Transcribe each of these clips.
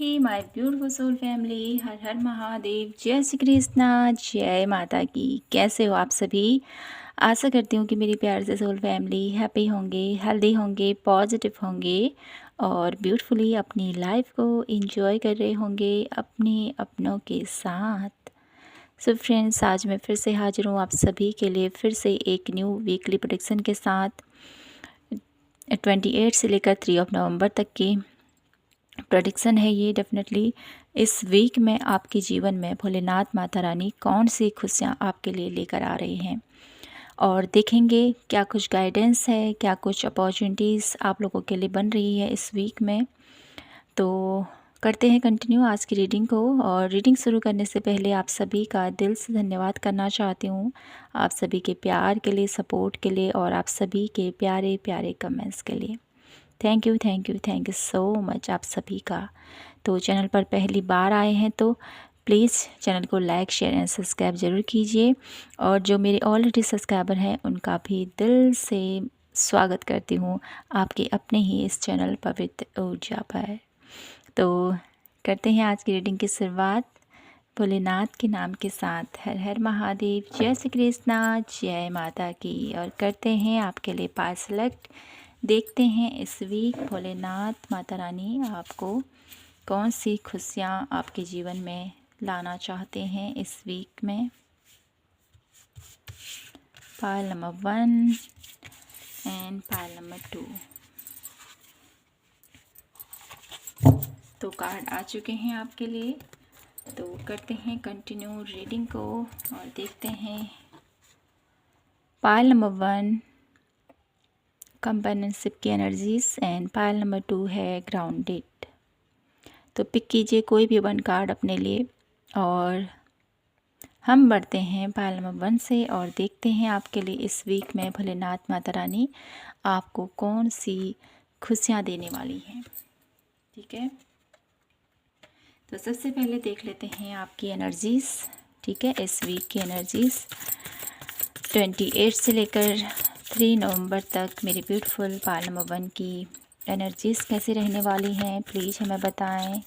Hey my beautiful soul family, Har Har Mahadev, जय श्री कृष्णा, जय माता की। कैसे हो आप सभी? आशा करती हूँ कि मेरी प्यार से सोल फैमिली हैप्पी होंगे, हेल्दी होंगे, पॉजिटिव होंगे और ब्यूटीफुली अपनी लाइफ को एंजॉय कर रहे होंगे अपने अपनों के साथ। सो फ्रेंड्स, आज मैं फिर से हाजिर हूँ आप सभी के लिए फिर से एक न्यू वीकली प्रेडिक्शन के साथ 28 से लेकर 3 नवंबर तक की प्रेडिक्शन है। ये डेफिनेटली इस वीक में आपके जीवन में भोलेनाथ माता रानी कौन सी खुशियाँ आपके लिए लेकर आ रही हैं और देखेंगे क्या कुछ गाइडेंस है, क्या कुछ अपॉर्चुनिटीज़ आप लोगों के लिए बन रही है इस वीक में। तो करते हैं कंटिन्यू आज की रीडिंग को। और रीडिंग शुरू करने से पहले आप सभी का दिल से धन्यवाद करना चाहती हूँ, आप सभी के प्यार के लिए, सपोर्ट के लिए और आप सभी के प्यारे प्यारे कमेंट्स के लिए। Thank you thank you thank you so much आप सभी का। तो चैनल पर पहली बार आए हैं तो प्लीज़ चैनल को लाइक, शेयर एंड सब्सक्राइब ज़रूर कीजिए और जो मेरे ऑलरेडी सब्सक्राइबर हैं उनका भी दिल से स्वागत करती हूँ आपके अपने ही इस चैनल पवित्र ऊर्जा पर। तो करते हैं आज की रीडिंग की शुरुआत भोलेनाथ के नाम के साथ। हर हर महादेव, जय श्री कृष्णा, जय माता की। और करते हैं आपके लिए पास सेलेक्ट। देखते हैं इस वीक भोलेनाथ माता रानी आपको कौन सी खुशियाँ आपके जीवन में लाना चाहते हैं इस वीक में। पायल नंबर 1 एंड पायल नंबर 2। तो कार्ड आ चुके हैं आपके लिए, तो करते हैं कंटिन्यू रीडिंग को और देखते हैं। पायल नंबर 1 कंपेनियनशिप की एनर्जीज एंड पायल नंबर 2 है ग्राउंडेड। तो पिक कीजिए कोई भी 1 कार्ड अपने लिए और हम बढ़ते हैं पायल नंबर 1 से और देखते हैं आपके लिए इस वीक में भोलेनाथ माता रानी आपको कौन सी खुशियाँ देने वाली हैं। ठीक है, तो सबसे पहले देख लेते हैं आपकी एनर्जीज़। ठीक है, इस वीक की एनर्जीज़ 28 से लेकर 3 नवंबर तक मेरी ब्यूटीफुल पायल नंबर 1 की एनर्जीज़ कैसे रहने वाली हैं, प्लीज़ हमें बताएं।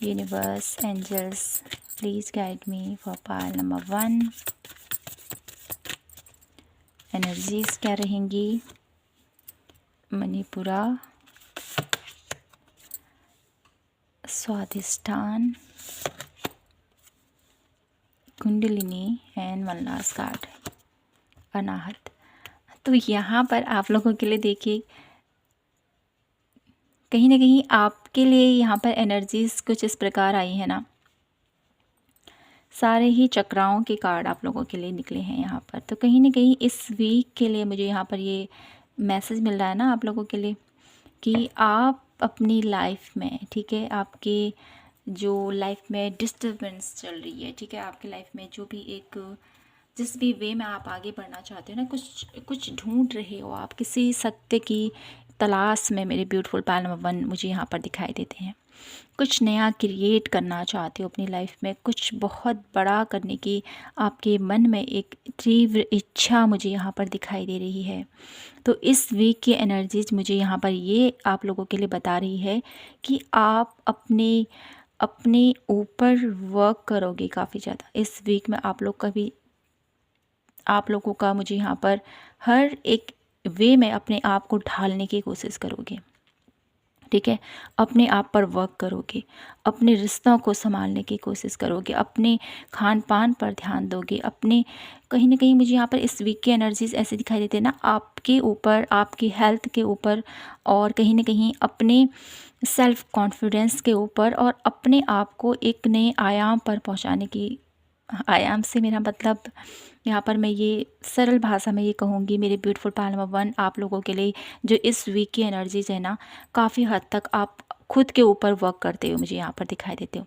Universe, angels, please guide me for Payal number 1। Energies क्या रहेंगी? Manipura, Swadhisthana, Kundalini and 1 last card Anahata. तो यहाँ पर आप लोगों के लिए देखिए कहीं ना कहीं आपके लिए यहाँ पर एनर्जीज़ कुछ इस प्रकार आई है ना, सारे ही चक्राओं के कार्ड आप लोगों के लिए निकले हैं यहाँ पर। तो कहीं ना कहीं इस वीक के लिए मुझे यहाँ पर ये मैसेज मिल रहा है ना आप लोगों के लिए कि आप अपनी लाइफ में, ठीक है, आपके जो लाइफ में डिस्टर्बेंस चल रही है, ठीक है, आपकी लाइफ में जो भी एक जिस भी वे में आप आगे बढ़ना चाहते हो ना, कुछ कुछ ढूंढ रहे हो आप, किसी सत्य की तलाश में मेरे ब्यूटीफुल पायल नंबर 1 मुझे यहाँ पर दिखाई देते हैं। कुछ नया क्रिएट करना चाहते हो अपनी लाइफ में, कुछ बहुत बड़ा करने की आपके मन में एक तीव्र इच्छा मुझे यहाँ पर दिखाई दे रही है। तो इस वीक की एनर्जीज मुझे यहाँ पर ये आप लोगों के लिए बता रही है कि आप अपने अपने ऊपर वर्क करोगे काफ़ी ज़्यादा इस वीक में। आप लोगों का मुझे यहाँ पर हर एक वे में अपने आप को ढालने की कोशिश करोगे। ठीक है, अपने आप पर वर्क करोगे, अपने रिश्तों को संभालने की कोशिश करोगे, अपने खान पान पर ध्यान दोगे, अपने कहीं ना कहीं मुझे यहाँ पर इस वीक की एनर्जीज ऐसे दिखाई देते हैं ना, आपके ऊपर, आपकी हेल्थ के ऊपर और कहीं ना कहीं अपने सेल्फ कॉन्फिडेंस के ऊपर और अपने आप को एक नए आयाम पर पहुँचाने की। आयाम से मेरा मतलब यहाँ पर मैं ये सरल भाषा में ये कहूँगी मेरे ब्यूटीफुल पायल नंबर 1 आप लोगों के लिए जो इस वीक की एनर्जीज है ना, काफ़ी हद तक आप खुद के ऊपर वर्क करते हो मुझे यहाँ पर दिखाई देते हो।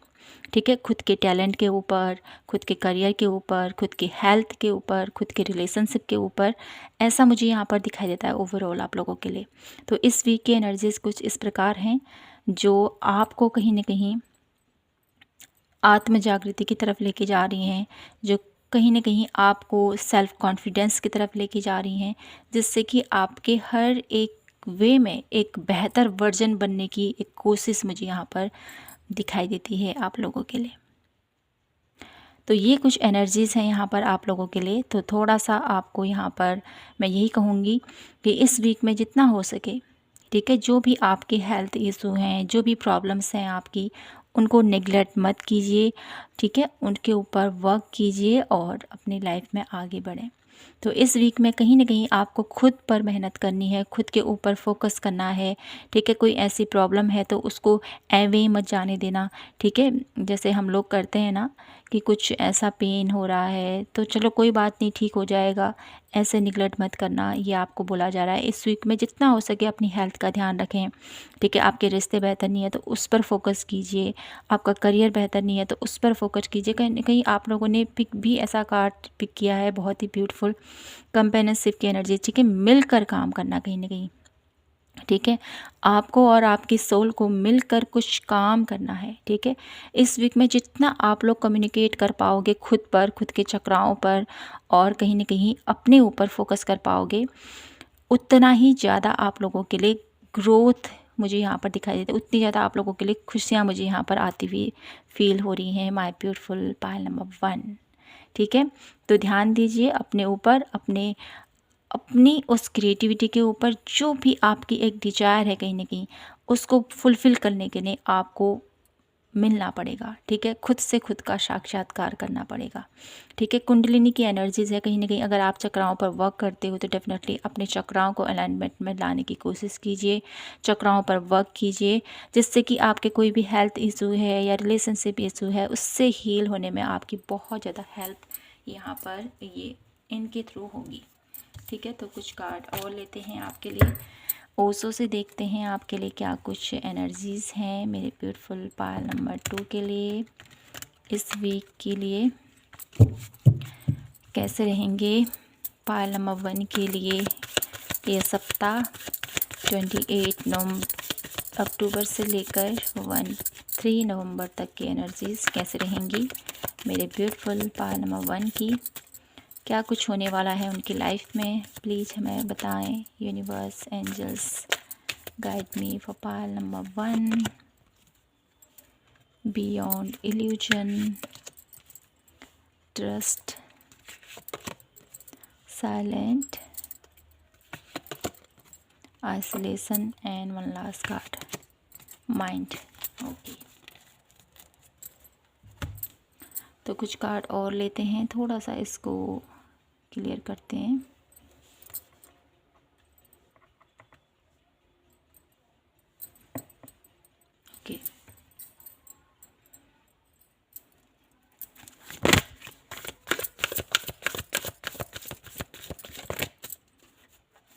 ठीक है, खुद के टैलेंट के ऊपर, खुद के करियर के ऊपर, खुद की हेल्थ के ऊपर, खुद के रिलेशनशिप के ऊपर, ऐसा मुझे यहाँ पर दिखाई देता है ओवरऑल आप लोगों के लिए। तो इस वीक की एनर्जीज कुछ इस प्रकार हैं जो आपको कहीं ना कहीं आत्म जागृति की तरफ लेके जा रही हैं, जो कहीं ना कहीं आपको सेल्फ कॉन्फिडेंस की तरफ लेके जा रही हैं, जिससे कि आपके हर एक वे में एक बेहतर वर्जन बनने की एक कोशिश मुझे यहाँ पर दिखाई देती है आप लोगों के लिए। तो ये कुछ एनर्जीज़ हैं यहाँ पर आप लोगों के लिए। तो थोड़ा सा आपको यहाँ पर मैं यही कहूँगी कि इस वीक में जितना हो सके, ठीक है, जो भी आपके हेल्थ इशू हैं, जो भी प्रॉब्लम्स हैं आपकी, उनको नेग्लेक्ट मत कीजिए, ठीक है, उनके ऊपर वर्क कीजिए और अपनी लाइफ में आगे बढ़ें। तो इस वीक में कहीं न कहीं आपको खुद पर मेहनत करनी है, खुद के ऊपर फोकस करना है, ठीक है। कोई ऐसी प्रॉब्लम है तो उसको एवे ही मत जाने देना, ठीक है। जैसे हम लोग करते हैं ना कि कुछ ऐसा पेन हो रहा है तो चलो कोई बात नहीं, ठीक हो जाएगा, ऐसे निगलेक्ट मत करना, ये आपको बोला जा रहा है। इस वीक में जितना हो सके अपनी हेल्थ का ध्यान रखें, ठीक है। आपके रिश्ते बेहतर नहीं है तो उस पर फोकस कीजिए, आपका करियर बेहतर नहीं है तो उस पर फोकस कीजिए। कहीं न कहीं आप लोगों ने पिक भी ऐसा कार्ड पिक किया है, बहुत ही ब्यूटीफुल कंपेनियनशिप की एनर्जी, ठीक है। मिलकर काम करना कहीं न कहीं, ठीक है। आपको और आपकी सोल को मिलकर कुछ काम करना है, ठीक है। इस वीक में जितना आप लोग कम्युनिकेट कर पाओगे खुद पर, खुद के चक्राओं पर और कहीं न कहीं अपने ऊपर फोकस कर पाओगे, उतना ही ज़्यादा आप लोगों के लिए ग्रोथ मुझे यहाँ पर दिखाई देती है, उतनी ज़्यादा आप लोगों के लिए खुशियाँ मुझे यहाँ पर आती हुई फील हो रही हैं। माय ब्यूटीफुल पायल नंबर 1, ठीक है। तो ध्यान दीजिए अपने ऊपर, अपनी उस क्रिएटिविटी के ऊपर, जो भी आपकी एक डिज़ायर है कहीं न कहीं उसको फुलफ़िल करने के लिए आपको मिलना पड़ेगा, ठीक है। खुद से खुद का साक्षात्कार करना पड़ेगा, ठीक है। कुंडलिनी की एनर्जीज़ है कहीं न कहीं, अगर आप चक्राओं पर वर्क करते हो तो डेफ़िनेटली अपने चक्राओं को अलाइनमेंट में लाने की कोशिश कीजिए, चक्राओं पर वर्क कीजिए, जिससे कि आपके कोई भी हेल्थ इशू है या रिलेशनशिप इशू है उससे हील होने में आपकी बहुत ज़्यादा हेल्प यहाँ पर ये इनके थ्रू होगी, ठीक है। तो कुछ कार्ड और लेते हैं आपके लिए, ओशो से देखते हैं आपके लिए क्या कुछ एनर्जीज़ हैं मेरे ब्यूटीफुल पायल नंबर 2 के लिए, इस वीक के लिए कैसे रहेंगे। पायल नंबर 1 के लिए ये सप्ताह 28 अक्टूबर से लेकर 3 नवंबर तक की एनर्जीज़ कैसे रहेंगी मेरे ब्यूटीफुल पायल नंबर 1 की, क्या कुछ होने वाला है उनकी लाइफ में, प्लीज़ हमें बताएं। Universe, angels, guide me for Payal number 1, beyond illusion, trust, silent, isolation and one last card, mind. Okay, तो कुछ कार्ड और लेते हैं, थोड़ा सा इसको क्लियर करते हैं। ओके,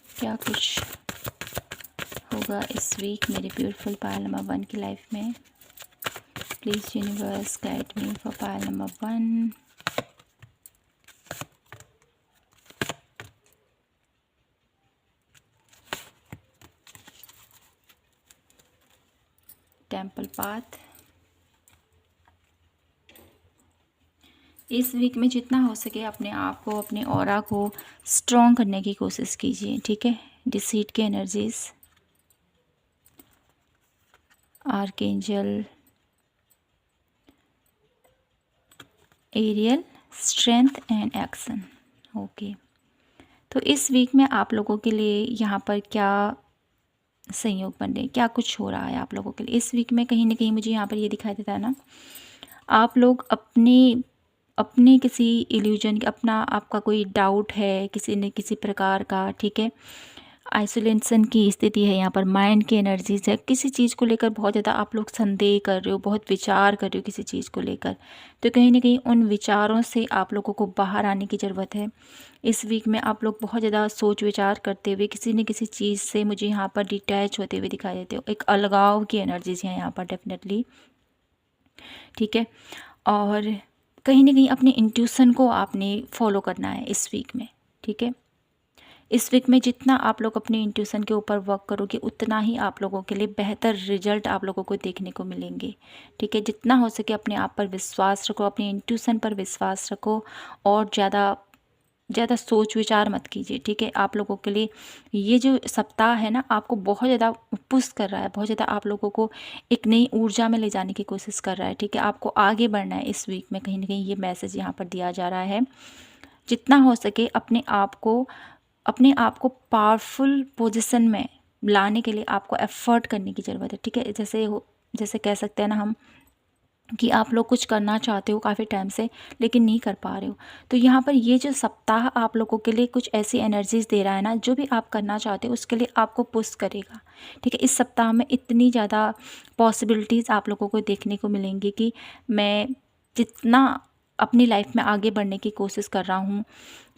क्या कुछ होगा इस वीक मेरे ब्यूटीफुल पायल नंबर 1 की लाइफ में, please universe guide me for Payal number 1। Temple path, इस वीक में जितना हो सके अपने आप को, अपने ऑरा को स्ट्रॉन्ग करने की कोशिश कीजिए, ठीक है। डिसीट की energies, archangel Ariel, strength and action. Okay, तो इस वीक में आप लोगों के लिए यहाँ पर क्या संयोग बन रहे हैं, क्या कुछ हो रहा है आप लोगों के लिए इस वीक में। कहीं ना कहीं मुझे यहाँ पर ये दिखाई देता है ना, आप लोग अपने किसी इल्यूजन, अपना आपका कोई डाउट है किसी न किसी प्रकार का, ठीक है। आइसोलेशन की स्थिति है यहाँ पर, माइंड की एनर्जीज है, किसी चीज़ को लेकर बहुत ज़्यादा आप लोग संदेह कर रहे हो, बहुत विचार कर रहे हो किसी चीज़ को लेकर। तो कहीं ना कहीं उन विचारों से आप लोगों को बाहर आने की ज़रूरत है। इस वीक में आप लोग बहुत ज़्यादा सोच विचार करते हुए किसी न किसी चीज़ से मुझे यहाँ पर डिटैच होते हुए दिखाई देते हो। एक अलगाव की एनर्जीज है यहाँ पर डेफिनेटली, ठीक है। और कहीं ना कहीं अपने इंट्यूशन को आपने फॉलो करना है इस वीक में, ठीक है। इस वीक में जितना आप लोग अपने इंट्यूशन के ऊपर वर्क करोगे उतना ही आप लोगों के लिए बेहतर रिजल्ट आप लोगों को देखने को मिलेंगे, ठीक है। जितना हो सके अपने आप पर विश्वास रखो, अपने इंट्यूशन पर विश्वास रखो और ज़्यादा ज़्यादा सोच विचार मत कीजिए, ठीक है। आप लोगों के लिए ये जो सप्ताह है ना, आपको बहुत ज़्यादा पुश कर रहा है, बहुत ज़्यादा आप लोगों को एक नई ऊर्जा में ले जाने की कोशिश कर रहा है, ठीक है। आपको आगे बढ़ना है इस वीक में, कहीं ना कहीं ये मैसेज यहाँ पर दिया जा रहा है। जितना हो सके अपने आप को पावरफुल पोजीशन में लाने के लिए आपको एफर्ट करने की ज़रूरत है, ठीक है। जैसे कह सकते हैं ना हम कि आप लोग कुछ करना चाहते हो काफ़ी टाइम से लेकिन नहीं कर पा रहे हो, तो यहाँ पर ये जो सप्ताह आप लोगों के लिए कुछ ऐसी एनर्जीज दे रहा है ना, जो भी आप करना चाहते हो उसके लिए आपको पुश करेगा, ठीक है। इस सप्ताह में इतनी ज़्यादा पॉसिबिलिटीज़ आप लोगों को देखने को मिलेंगी कि मैं जितना अपनी लाइफ में आगे बढ़ने की कोशिश कर रहा हूँ,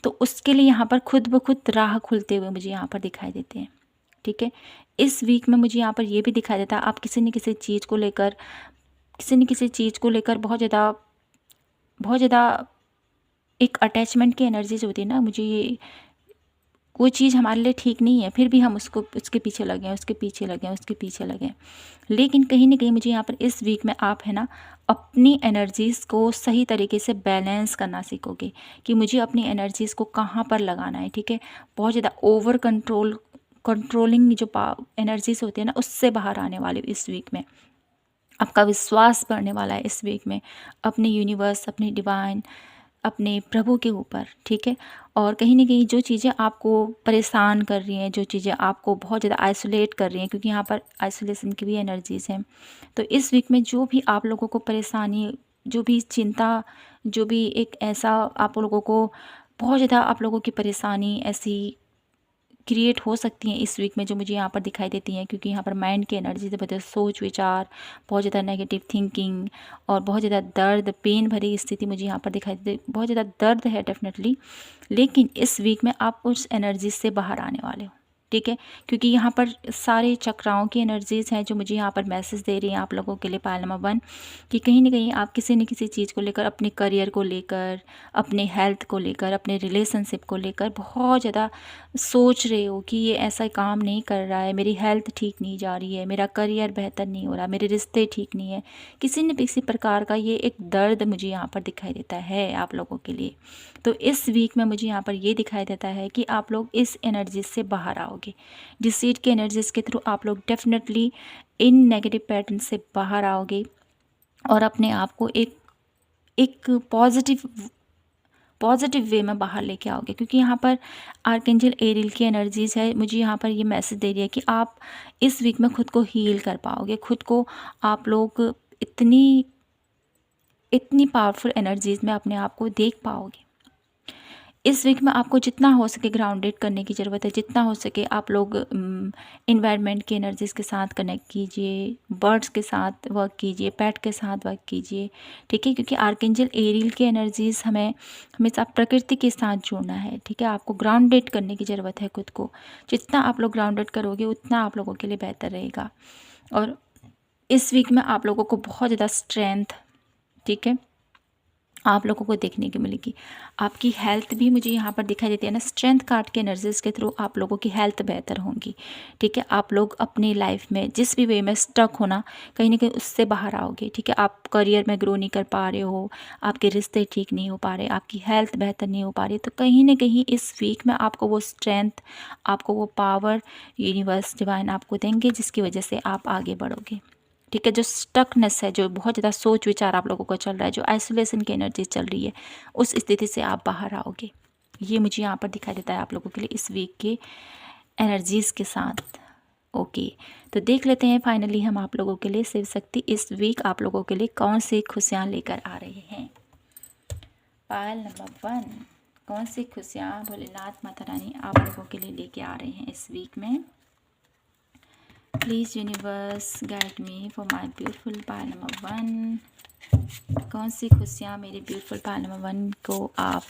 तो उसके लिए यहाँ पर खुद ब खुद राह खुलते हुए मुझे यहाँ पर दिखाई देते हैं, ठीक है। इस वीक में मुझे यहाँ पर ये भी दिखाई देता है, आप किसी न किसी चीज़ को लेकर बहुत ज़्यादा एक अटैचमेंट की एनर्जीज होती है ना, मुझे ये कोई चीज़ हमारे लिए ठीक नहीं है, फिर भी हम उसके पीछे लगे हैं, उसके पीछे लगे हैं। लेकिन कहीं ना कहीं मुझे यहाँ पर इस वीक में आप है ना, अपनी एनर्जीज़ को सही तरीके से बैलेंस करना सीखोगे कि मुझे अपनी एनर्जीज़ को कहाँ पर लगाना है, ठीक है। बहुत ज़्यादा ओवर कंट्रोलिंग जो एनर्जीज होती है ना, उससे बाहर आने वाले इस वीक में। आपका विश्वास बढ़ने वाला है इस वीक में अपने यूनिवर्स, अपने डिवाइन, अपने प्रभु के ऊपर, ठीक है। और कहीं ना कहीं जो चीज़ें आपको परेशान कर रही हैं, जो चीज़ें आपको बहुत ज़्यादा आइसोलेट कर रही हैं, क्योंकि यहाँ पर आइसोलेशन की भी एनर्जीज हैं, तो इस वीक में जो भी आप लोगों को परेशानी, जो भी चिंता, जो भी एक ऐसा आप लोगों को बहुत ज़्यादा आप लोगों की परेशानी ऐसी क्रिएट हो सकती हैं इस वीक में, जो मुझे यहाँ पर दिखाई देती हैं, क्योंकि यहाँ पर माइंड की एनर्जी से बहुत सोच विचार, बहुत ज़्यादा नेगेटिव थिंकिंग और बहुत ज़्यादा दर्द, पेन भरी स्थिति मुझे यहाँ पर दिखाई देती है। बहुत ज़्यादा दर्द है डेफिनेटली, लेकिन इस वीक में आप उस एनर्जी से बाहर आने वाले हो, ठीक है। क्योंकि यहाँ पर सारे चक्राओं की एनर्जीज हैं जो मुझे यहाँ पर मैसेज दे रही हैं आप लोगों के लिए, पायल नंबर 1, कि कहीं ना कहीं आप किसी न किसी चीज़ को लेकर, अपने करियर को लेकर, अपने हेल्थ को लेकर, अपने रिलेशनशिप को लेकर बहुत ज़्यादा सोच रहे हो कि ये ऐसा काम नहीं कर रहा है, मेरी हेल्थ ठीक नहीं जा रही है, मेरा करियर बेहतर नहीं हो रहा, मेरे रिश्ते ठीक नहीं है, किसी न किसी प्रकार का ये एक दर्द मुझे यहाँ पर दिखाई देता है आप लोगों के लिए। तो इस वीक में मुझे यहाँ पर ये दिखाई देता है कि आप लोग इस एनर्जी से बाहर आओगे, डिसीट की एनर्जीज के थ्रू आप लोग डेफिनेटली इन नेगेटिव पैटर्न से बाहर आओगे और अपने आप को एक पॉजिटिव वे में बाहर लेके आओगे। क्योंकि यहाँ पर आर्कएंजल एरियल की एनर्जीज है, मुझे यहाँ पर ये मैसेज दे रही है कि आप इस वीक में खुद को हील कर पाओगे, खुद को आप लोग इतनी पावरफुल एनर्जीज में अपने आप को देख पाओगे। इस वीक में आपको जितना हो सके ग्राउंडेड करने की ज़रूरत है, जितना हो सके आप लोग इन्वायरमेंट की एनर्जीज़ के साथ कनेक्ट कीजिए, बर्ड्स के साथ वर्क कीजिए, पेट के साथ वर्क कीजिए, ठीक है। क्योंकि आर्कएंजल एरियल की एनर्जीज़ हमें हमेशा प्रकृति के साथ जोड़ना है, ठीक है। आपको ग्राउंडेड करने की ज़रूरत है खुद को, जितना आप लोग ग्राउंडेड करोगे उतना आप लोगों के लिए बेहतर रहेगा। और इस वीक में आप लोगों को बहुत ज़्यादा स्ट्रेंथ, ठीक है, आप लोगों को देखने की मिलेगी। आपकी हेल्थ भी मुझे यहाँ पर दिखाई देती है ना, स्ट्रेंथ कार्ड के एनर्जीज के थ्रू आप लोगों की हेल्थ बेहतर होंगी, ठीक है। आप लोग अपनी लाइफ में जिस भी वे में स्टक होना, कहीं ना कहीं उससे बाहर आओगे, ठीक है। आप करियर में ग्रो नहीं कर पा रहे हो, आपके रिश्ते ठीक नहीं हो पा रहे, आपकी हेल्थ बेहतर नहीं हो पा रही, तो कहीं ना कहीं इस वीक में आपको वो स्ट्रेंथ, आपको वो पावर यूनिवर्स डिवाइन आपको देंगे, जिसकी वजह से आप आगे बढ़ोगे, ठीक है। जो स्टकनेस है, जो बहुत ज़्यादा सोच विचार आप लोगों को चल रहा है, जो आइसोलेशन की एनर्जी चल रही है, उस स्थिति से आप बाहर आओगे। ये मुझे यहाँ पर दिखाई देता है आप लोगों के लिए इस वीक के एनर्जीज़ के साथ। ओके, तो देख लेते हैं फाइनली हम आप लोगों के लिए शिव शक्ति इस वीक आप लोगों के लिए कौन सी खुशियाँ लेकर आ रहे हैं। पायल नंबर 1, कौन सी खुशियाँ भोलेनाथ माता रानी आप लोगों के लिए लेके आ रहे हैं इस वीक में। Please universe guide me for my beautiful Payal number 1। कौन सी खुशियाँ मेरे ब्यूटीफुल पायल नंबर 1 को आप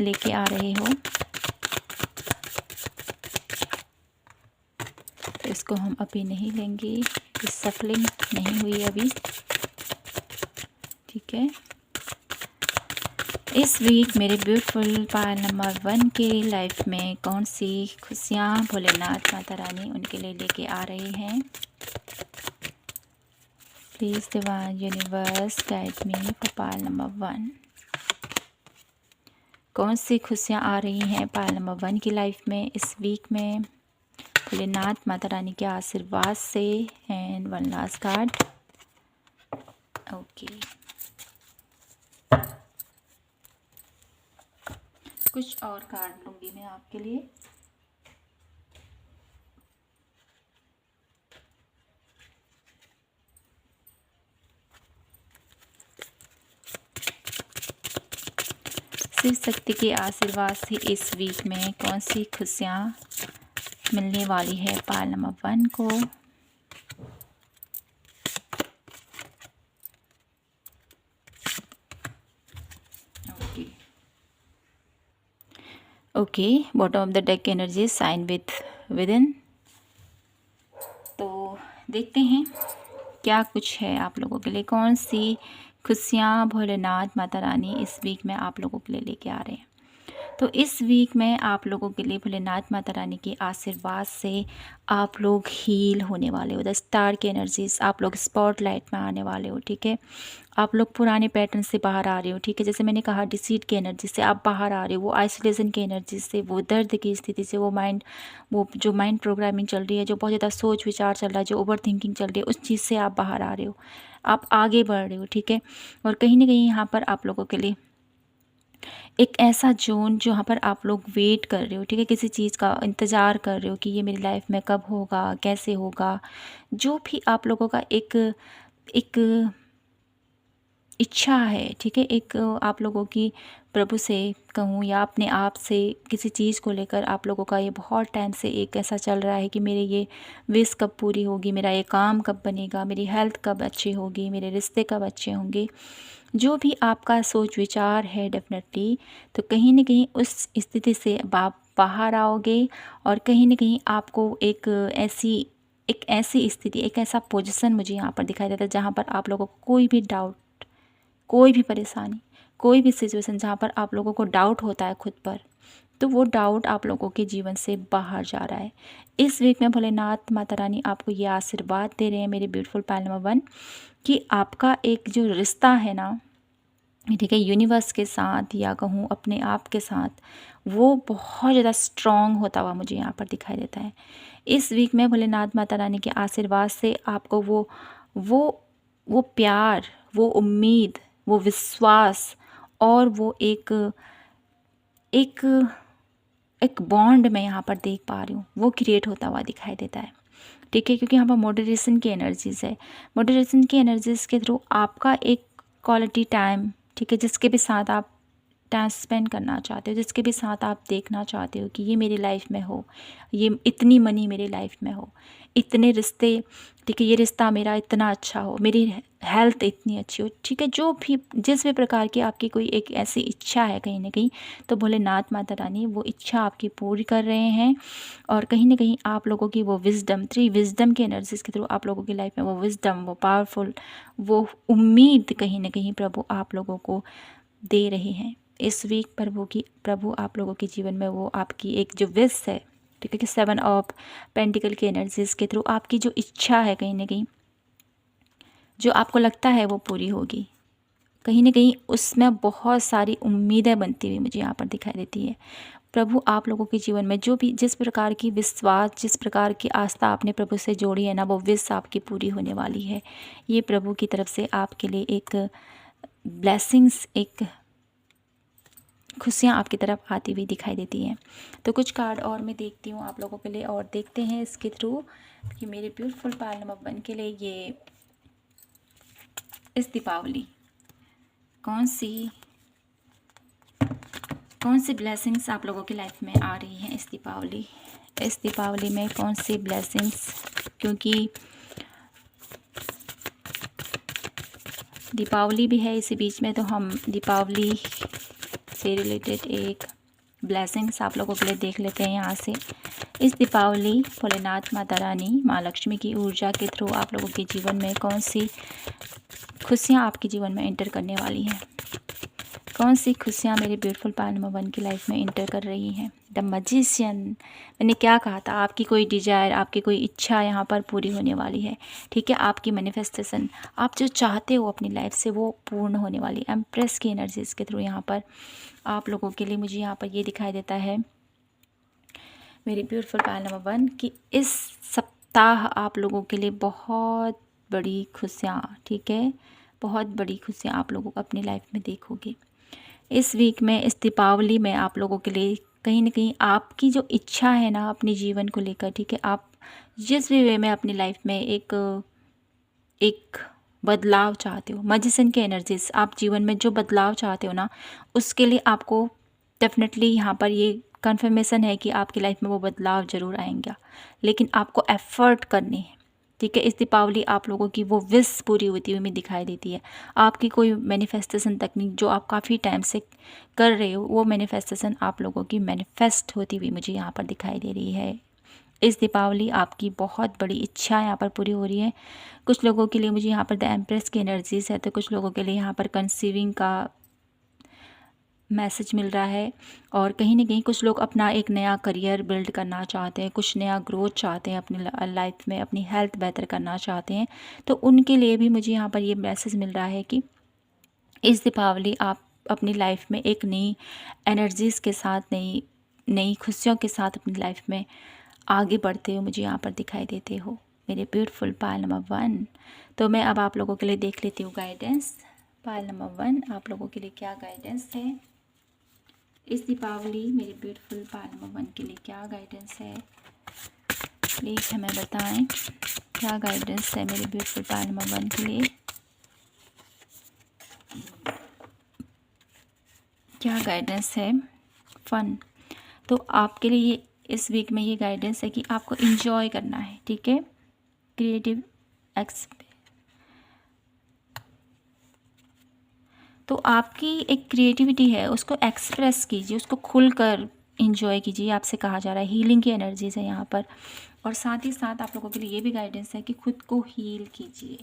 लेके आ रहे हो। तो इसको हम अभी नहीं लेंगे, इस सफलिंग नहीं हुई अभी, ठीक है। इस वीक मेरे ब्यूटीफुल पायल नंबर 1 के लाइफ में कौन सी खुशियाँ भोलेनाथ माता रानी उनके लिए लेके आ रहे हैं। Please divine universe guide me for Payal number 1। कौन सी खुशियाँ आ रही हैं पायल नंबर 1 की लाइफ में इस वीक में भोलेनाथ माता रानी के आशीर्वाद से। And one last card. Okay, कुछ और कार्ड लूँगी मैं आपके लिए। शिव शक्ति के आशीर्वाद से इस वीक में कौन सी खुशियाँ मिलने वाली है पायल नंबर 1 को। Okay, bottom of the deck energy sign within. तो देखते हैं क्या कुछ है आप लोगों के लिए, कौन सी खुशियाँ भोलेनाथ माता रानी इस वीक में आप लोगों के लिए लेके आ रहे हैं। तो इस वीक में आप लोगों के लिए भोलेनाथ माता रानी के आशीर्वाद से आप लोग हील होने वाले हो। द स्टार की एनर्जीज, आप लोग स्पॉटलाइट में आने वाले हो। ठीक है, आप लोग पुराने पैटर्न से बाहर आ रहे हो। ठीक है, जैसे मैंने कहा डिसीट की एनर्जी से आप बाहर आ रहे हो, वो आइसोलेशन की एनर्जी से, वो दर्द की स्थिति से, वो जो माइंड प्रोग्रामिंग चल रही है, जो बहुत ज़्यादा सोच विचार चल रहा है, जो ओवर थिंकिंग चल रही है, उस चीज़ से आप बाहर आ रहे हो, आप आगे बढ़ रहे हो। ठीक है, और कहीं ना कहीं यहाँ पर आप लोगों के लिए एक ऐसा जोन जहाँ पर आप लोग वेट कर रहे हो। ठीक है, किसी चीज़ का इंतज़ार कर रहे हो कि ये मेरी लाइफ में कब होगा, कैसे होगा, जो भी आप लोगों का एक एक इच्छा है। ठीक है, एक आप लोगों की प्रभु से कहूँ या अपने आप से किसी चीज़ को लेकर आप लोगों का ये बहुत टाइम से एक ऐसा चल रहा है कि मेरे ये विश कब पूरी होगी, मेरा ये काम कब बनेगा, मेरी हेल्थ कब अच्छी होगी, मेरे रिश्ते कब अच्छे होंगे, जो भी आपका सोच विचार है डेफिनेटली, तो कहीं ना कहीं उस स्थिति से आप बाहर आओगे। और कहीं ना कहीं आपको एक ऐसी स्थिति, एक ऐसा पोजीशन मुझे यहाँ पर दिखाई देता है जहाँ पर आप लोगों को कोई भी डाउट, कोई भी परेशानी, कोई भी सिचुएशन जहाँ पर आप लोगों को डाउट होता है खुद पर, तो वो डाउट आप लोगों के जीवन से बाहर जा रहा है। इस वीक में भोलेनाथ माता रानी आपको ये आशीर्वाद दे रहे हैं मेरे ब्यूटीफुल पायल नंबर 1 कि आपका एक जो रिश्ता है ना, ठीक है, यूनिवर्स के साथ या कहूँ अपने आप के साथ, वो बहुत ज़्यादा स्ट्रॉन्ग होता हुआ मुझे यहाँ पर दिखाई देता है। इस वीक में भोलेनाथ माता रानी के आशीर्वाद से आपको वो प्यार, वो उम्मीद, वो विश्वास और वो एक एक एक बॉन्ड मैं यहाँ पर देख पा रही हूँ, वो क्रिएट होता हुआ दिखाई देता है। ठीक है, क्योंकि यहाँ पर मॉडरेशन की एनर्जीज़ है। मॉडरेशन की एनर्जीज़ के थ्रू आपका एक क्वालिटी टाइम, ठीक है, जिसके भी साथ आप टाइम स्पेंड करना चाहते हो, जिसके भी साथ आप देखना चाहते हो कि ये मेरी लाइफ में हो, ये इतनी मनी मेरी लाइफ में हो, इतने रिश्ते, ठीक है, ये रिश्ता मेरा इतना अच्छा हो, मेरी हेल्थ इतनी अच्छी हो। ठीक है, जो भी जिस भी प्रकार की आपकी कोई एक ऐसी इच्छा है कहीं ना कहीं, तो भोलेनाथ माता रानी वो इच्छा आपकी पूरी कर रहे हैं। और कहीं ना कहीं आप लोगों की वो विजडम, 3 विजडम के एनर्जीज़ के थ्रू आप लोगों की लाइफ में वो विजडम, वो पावरफुल, वो उम्मीद कहीं ना कहीं प्रभु आप लोगों को दे रहे हैं। इस वीक प्रभु आप लोगों के जीवन में वो आपकी एक जो विश है, ठीक है, कि 7 ऑफ पेंटिकल के एनर्जीज़ के थ्रू आपकी जो इच्छा है कहीं ना कहीं, जो आपको लगता है वो पूरी होगी। कहीं ना कहीं उसमें बहुत सारी उम्मीदें बनती हुई मुझे यहाँ पर दिखाई देती है। प्रभु आप लोगों के जीवन में जो भी जिस प्रकार की विश्वास, जिस प्रकार की आस्था आपने प्रभु से जोड़ी है ना, वो विश आपकी पूरी होने वाली है। ये प्रभु की तरफ से आपके लिए एक ब्लेसिंग्स, एक खुशियाँ आपकी तरफ आती हुई दिखाई देती हैं। तो कुछ कार्ड और मैं देखती हूँ आप लोगों के लिए और देखते हैं इसके थ्रू कि मेरे ब्यूटीफुल पायल नंबर 1 के लिए ये इस दीपावली कौन सी ब्लेसिंग्स आप लोगों की लाइफ में आ रही हैं इस दीपावली में कौन सी ब्लेसिंग्स, क्योंकि दीपावली भी है इसी बीच में, तो हम दीपावली से रिलेटेड एक ब्लेसिंग्स आप लोगों के लिए देख लेते हैं यहाँ से। इस दीपावली भोलेनाथ माता रानी माँ लक्ष्मी की ऊर्जा के थ्रू आप लोगों के जीवन में कौन सी खुशियाँ आपके जीवन में एंटर करने वाली हैं। कौन सी खुशियाँ मेरे ब्यूटीफुल पायल नंबर 1 की लाइफ में इंटर कर रही हैं। द मैजिशियन, मैंने क्या कहा था, आपकी कोई डिज़ायर, आपकी कोई इच्छा यहाँ पर पूरी होने वाली है। ठीक है, आपकी मैनिफेस्टेशन, आप जो चाहते हो अपनी लाइफ से वो पूर्ण होने वाली। एम्प्रेस की एनर्जीज़ के थ्रू यहाँ पर आप लोगों के लिए मुझे यहाँ पर ये दिखाई देता है मेरी ब्यूटीफुल पायल नंबर 1 कि इस सप्ताह आप लोगों के लिए बहुत बड़ी खुशियाँ, ठीक है, बहुत बड़ी खुशियाँ आप लोगों को अपनी लाइफ में देखोगे। इस वीक में, इस दीपावली में आप लोगों के लिए कहीं ना कहीं आपकी जो इच्छा है ना अपने जीवन को लेकर, ठीक है, आप जिस भी वे में अपनी लाइफ में एक एक बदलाव चाहते हो, मैजिशियन की एनर्जीज, आप जीवन में जो बदलाव चाहते हो ना, उसके लिए आपको डेफिनेटली यहाँ पर ये कन्फर्मेशन है कि आपकी लाइफ में वो बदलाव ज़रूर आएंगे, लेकिन आपको एफर्ट करनी है। ठीक है, इस दीपावली आप लोगों की वो विश पूरी होती हुई हमें दिखाई देती है। आपकी कोई मैनिफेस्टेशन तकनीक जो आप काफ़ी टाइम से कर रहे हो, वो मैनिफेस्टेशन आप लोगों की मैनिफेस्ट होती हुई मुझे यहाँ पर दिखाई दे रही है। इस दीपावली आपकी बहुत बड़ी इच्छा यहाँ पर पूरी हो रही है। कुछ लोगों के लिए मुझे यहाँ पर द एम्प्रेस की एनर्जीज है, तो कुछ लोगों के लिए यहाँ पर कंसीविंग का मैसेज मिल रहा है। और कहीं ना कहीं कुछ लोग अपना एक नया करियर बिल्ड करना चाहते हैं, कुछ नया ग्रोथ चाहते हैं अपनी लाइफ में, अपनी हेल्थ बेहतर करना चाहते हैं, तो उनके लिए भी मुझे यहाँ पर ये मैसेज मिल रहा है कि इस दीपावली आप अपनी लाइफ में एक नई एनर्जीज़ के साथ, नई नई खुशियों के साथ अपनी लाइफ में आगे बढ़ते हो मुझे यहाँ पर दिखाई देते हो मेरे ब्यूटीफुल पायल नंबर 1। तो मैं अब आप लोगों के लिए देख लेती हूँ गाइडेंस। पायल नंबर 1 आप लोगों के लिए क्या गाइडेंस है इस दीपावली, मेरे ब्यूटीफुल पायल नंबर 1 के लिए क्या गाइडेंस है, प्लीज़ हमें बताएं क्या गाइडेंस है मेरे ब्यूटीफुल पायल नंबर 1 के लिए, क्या गाइडेंस है। फन, तो आपके लिए ये इस वीक में ये गाइडेंस है कि आपको इंजॉय करना है। ठीक है, क्रिएटिव तो आपकी एक क्रिएटिविटी है, उसको एक्सप्रेस कीजिए, उसको खुलकर इंजॉय कीजिए, आपसे कहा जा रहा है। हीलिंग की एनर्जीज है यहाँ पर, और साथ ही साथ आप लोगों के लिए ये भी गाइडेंस है कि खुद को हील कीजिए।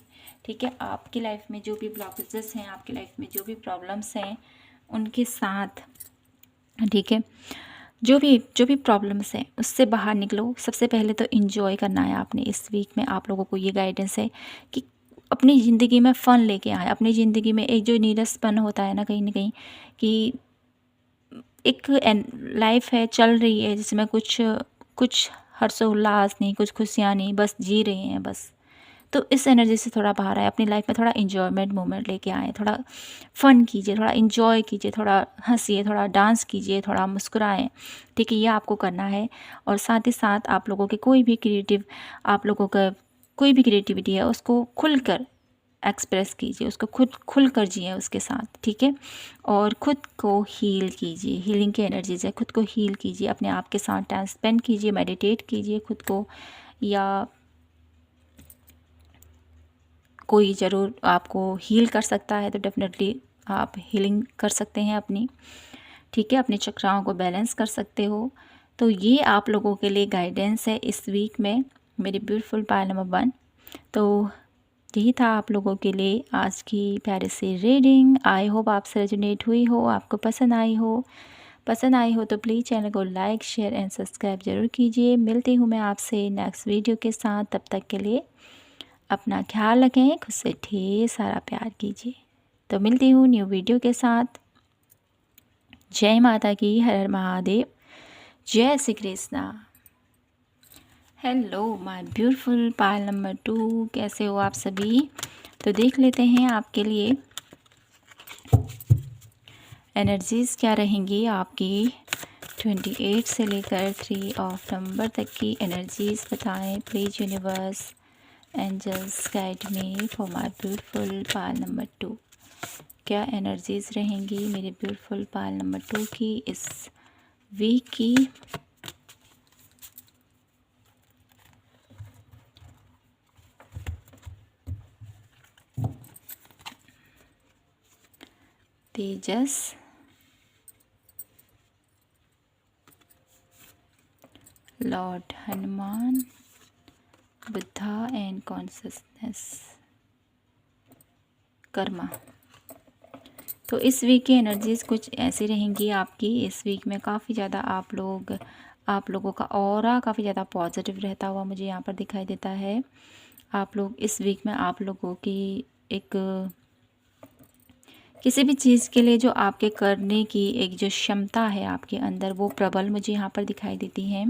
ठीक है, आपकी लाइफ में जो भी ब्लॉकेजेस हैं, आपकी लाइफ में जो भी प्रॉब्लम्स हैं, उनके साथ, ठीक है, जो भी प्रॉब्लम्स हैं उससे बाहर निकलो। सबसे पहले तो इंजॉय करना है आपने। इस वीक में आप लोगों को ये गाइडेंस है कि अपनी ज़िंदगी में फ़न लेके आए। अपनी ज़िंदगी में एक जो नीरसपन होता है ना कहीं कि एक लाइफ है, चल रही है जिसमें कुछ हर्षोल्लास नहीं, कुछ खुशियाँ नहीं, बस जी रहे हैं बस। तो इस एनर्जी से थोड़ा बाहर आए, अपनी लाइफ में थोड़ा इन्जॉयमेंट मोमेंट लेके आएँ, थोड़ा फ़न कीजिए, थोड़ा इन्जॉय कीजिए, थोड़ा हंसिए, थोड़ा डांस कीजिए, थोड़ा मुस्कुराएं। ठीक है, ये आपको करना है। और साथ ही साथ आप लोगों के आप लोगों का कोई भी क्रिएटिविटी है उसको खुलकर एक्सप्रेस कीजिए, उसको खुल कर जिए उसके साथ। ठीक है, और ख़ुद को हील कीजिए। हीलिंग की एनर्जीज है, खुद को हील कीजिए, अपने आप के साथ टाइम स्पेंड कीजिए, मेडिटेट कीजिए खुद को, या कोई ज़रूर आपको हील कर सकता है तो डेफिनेटली आप हीलिंग कर सकते हैं अपनी। ठीक है, अपने चक्राओं को बैलेंस कर सकते हो। तो ये आप लोगों के लिए गाइडेंस है इस वीक में मेरी ब्यूटीफुल पायल नंबर 1। तो यही था आप लोगों के लिए आज की प्यारी सी रीडिंग। आई होप आपसे रेजोनेट हुई हो, आपको पसंद आई हो तो प्लीज़ चैनल को लाइक, शेयर एंड सब्सक्राइब ज़रूर कीजिए। मिलती हूँ मैं आपसे नेक्स्ट वीडियो के साथ। तब तक के लिए अपना ख्याल रखें, खुद से ढेर सारा प्यार कीजिए। तो मिलती हूँ न्यू वीडियो के साथ। जय माता की, हर हर महादेव, जय Shri Krishna. Hello my beautiful Payal number 2, कैसे हो आप सभी। तो देख लेते हैं आपके लिए एनर्जीज़ क्या रहेंगी आपकी 28 से लेकर 3 नवंबर तक की एनर्जीज़ बताएं please universe, angels guide me for my beautiful Payal number 2। क्या एनर्जीज़ रहेंगी मेरे ब्यूटीफुल पायल नंबर 2 की इस वीक की। तेजस, lord Hanuman, Buddha and consciousness, karma. तो इस वीक की एनर्जीज़ कुछ ऐसी रहेंगी आपकी। इस वीक में काफ़ी ज़्यादा आप लोगों का ऑरा काफ़ी ज़्यादा पॉजिटिव रहता हुआ मुझे यहाँ पर दिखाई देता है। आप लोग इस वीक में आप लोगों की एक किसी भी चीज़ के लिए जो आपके करने की एक जो क्षमता है आपके अंदर, वो प्रबल मुझे यहाँ पर दिखाई देती है।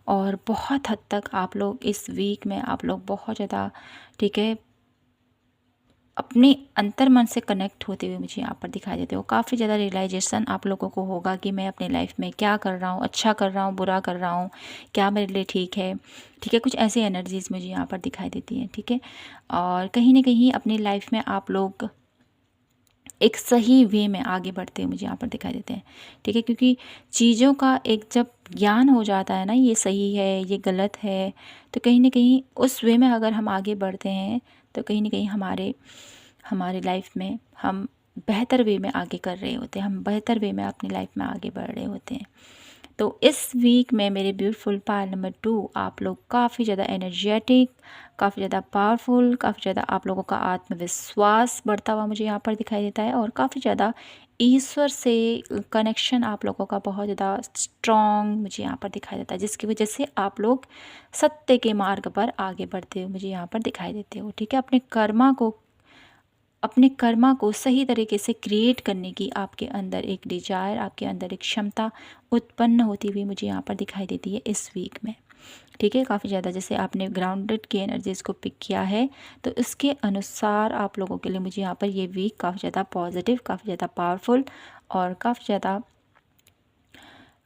और बहुत हद तक आप लोग इस वीक में आप लोग बहुत ज़्यादा, ठीक है, अपने अंतर्मन से कनेक्ट होते हुए मुझे यहाँ पर दिखाई देते हो। काफ़ी ज़्यादा रियलाइजेशन आप लोगों को होगा कि मैं अपने लाइफ में क्या कर रहा हूँ, अच्छा कर रहा हूँ, बुरा कर रहा हूँ, क्या मेरे लिए ठीक है। ठीक है, कुछ ऐसी एनर्जीज़ मुझे यहाँ पर दिखाई देती हैं। ठीक है, और कहीं ना कहीं अपनी लाइफ में आप लोग एक सही वे में आगे बढ़ते हुए मुझे यहाँ पर दिखाई देते हैं। ठीक है, क्योंकि चीज़ों का एक जब ज्ञान हो जाता है ना, ये सही है, ये गलत है, तो कहीं ना कहीं उस वे में अगर हम आगे बढ़ते हैं तो कहीं ना कहीं हमारे लाइफ में हम बेहतर वे में आगे कर रहे होते हैं, हम बेहतर वे में अपनी लाइफ में आगे बढ़ रहे होते हैं। तो इस वीक में मेरे ब्यूटीफुल पायल नंबर 2, आप लोग काफ़ी ज़्यादा एनर्जेटिक, काफ़ी ज़्यादा पावरफुल, काफ़ी ज़्यादा आप लोगों का आत्मविश्वास बढ़ता हुआ मुझे यहाँ पर दिखाई देता है। और काफ़ी ज़्यादा ईश्वर से कनेक्शन आप लोगों का बहुत ज़्यादा स्ट्रॉन्ग मुझे यहाँ पर दिखाई देता है, जिसकी वजह से आप लोग सत्य के मार्ग पर आगे बढ़ते हुए मुझे यहाँ पर दिखाई देते हो। ठीक है, अपने कर्मा को सही तरीके से क्रिएट करने की आपके अंदर एक डिजायर, आपके अंदर एक क्षमता उत्पन्न होती हुई मुझे यहाँ पर दिखाई देती है इस वीक में। ठीक है, काफ़ी ज़्यादा जैसे आपने ग्राउंडेड की एनर्जीज़ को पिक किया है, तो इसके अनुसार आप लोगों के लिए मुझे यहाँ पर ये वीक काफ़ी ज़्यादा पॉजिटिव, काफ़ी ज़्यादा पावरफुल और काफ़ी ज़्यादा